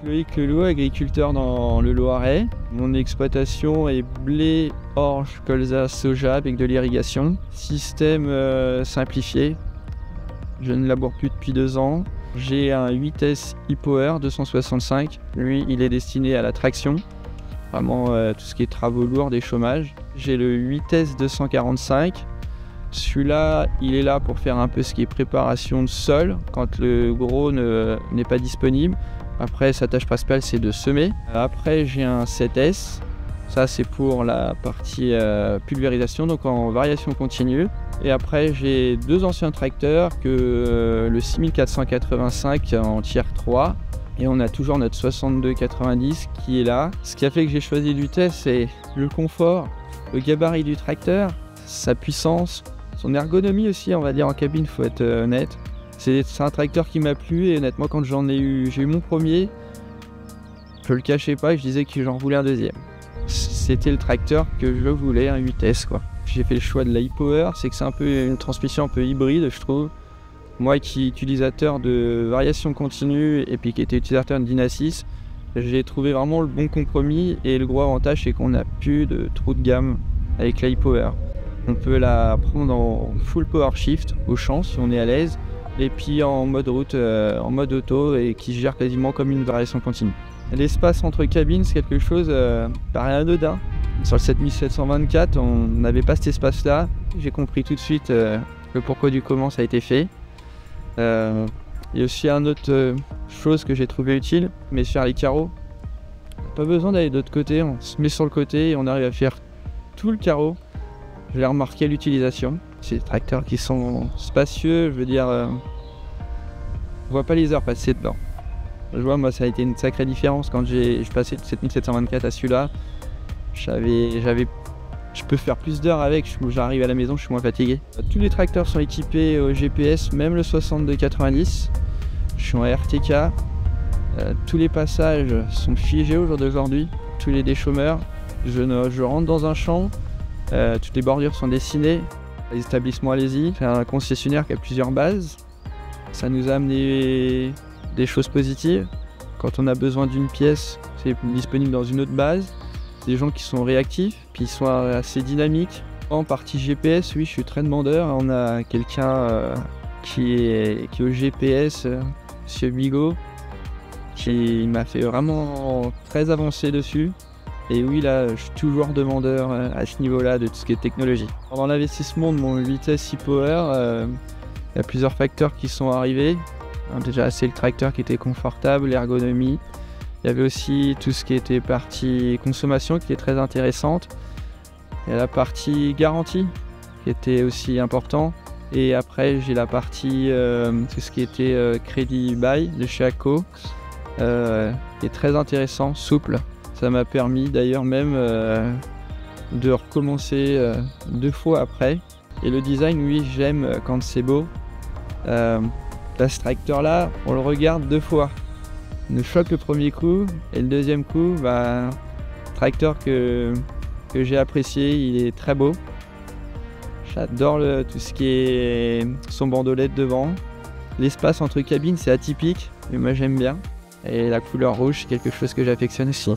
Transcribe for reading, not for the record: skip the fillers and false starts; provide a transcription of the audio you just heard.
Loïc Leloup, agriculteur dans le Loiret. Mon exploitation est blé, orge, colza, soja avec de l'irrigation. Système simplifié. Je ne laboure plus depuis 2 ans. J'ai un 8S e-Power 265. Lui, il est destiné à la traction. Vraiment tout ce qui est travaux lourds, des chômages. J'ai le 8S 245. Celui-là, il est là pour faire un peu ce qui est préparation de sol quand le gros n'est pas disponible. Après, sa tâche principale, c'est de semer. Après, j'ai un 7S. Ça, c'est pour la partie pulvérisation, donc en variation continue. Et après, j'ai 2 anciens tracteurs, le 6485 en tier 3. Et on a toujours notre 6290 qui est là. Ce qui a fait que j'ai choisi le 8S, c'est le confort, le gabarit du tracteur, sa puissance, son ergonomie aussi, on va dire, en cabine, faut être honnête. C'est un tracteur qui m'a plu et honnêtement, quand j'ai eu mon premier, je le cachais pas, je disais que j'en voulais un deuxième. C'était le tracteur que je voulais, un 8S quoi. J'ai fait le choix de la e-Power, c'est que c'est un peu une transmission un peu hybride, je trouve. Moi qui suis utilisateur de variation continue et puis qui était utilisateur de Dyna 6, j'ai trouvé vraiment le bon compromis et le gros avantage c'est qu'on n'a plus de trou de gamme avec la e-Power. On peut la prendre en full power shift au champ si on est à l'aise et puis en mode route, en mode auto et qui se gère quasiment comme une variation continue. L'espace entre cabines c'est quelque chose pareil anodin. Sur le 7724 on n'avait pas cet espace là. J'ai compris tout de suite le pourquoi du comment ça a été fait. Il y a aussi une autre chose que j'ai trouvé utile, mais sur les carreaux. Pas besoin d'aller de l'autre côté, on se met sur le côté et on arrive à faire tout le carreau. Je l'ai remarqué à l'utilisation. C'est des tracteurs qui sont spacieux, je veux dire, on voit pas les heures passer dedans. Je vois, moi ça a été une sacrée différence quand je passais de 7724 à celui-là. Je peux faire plus d'heures avec, j'arrive à la maison, je suis moins fatigué. Tous les tracteurs sont équipés au GPS, même le 6290. Je suis en RTK. Tous les passages sont figés au jour d'aujourd'hui. Tous les déchômeurs. Je rentre dans un champ. Toutes les bordures sont dessinées. Les établissements allez-y. C'est un concessionnaire qui a plusieurs bases. Ça nous a amené des choses positives. Quand on a besoin d'une pièce, c'est disponible dans une autre base. Des gens qui sont réactifs, puis ils sont assez dynamiques. En partie GPS, oui, je suis très demandeur. On a quelqu'un qui est au GPS, Monsieur Bigot, qui m'a fait vraiment très avancer dessus. Et oui, là, je suis toujours demandeur à ce niveau-là de tout ce qui est technologie. Pendant l'investissement de mon 8S e-Power, il y a plusieurs facteurs qui sont arrivés. Déjà, c'est le tracteur qui était confortable, l'ergonomie. Il y avait aussi tout ce qui était partie consommation qui est très intéressante. Il y a la partie garantie qui était aussi important. Et après j'ai la partie tout ce qui était crédit bail de chez ACO qui est très intéressant, souple. Ça m'a permis d'ailleurs même de recommencer 2 fois après. Et le design, oui, j'aime quand c'est beau. Ce tracteur là, on le regarde 2 fois. Le choc le premier coup et le deuxième coup, tracteur que j'ai apprécié, il est très beau. J'adore tout ce qui est son bandeau LED devant. L'espace entre cabines c'est atypique, mais moi j'aime bien. Et la couleur rouge c'est quelque chose que j'affectionne aussi.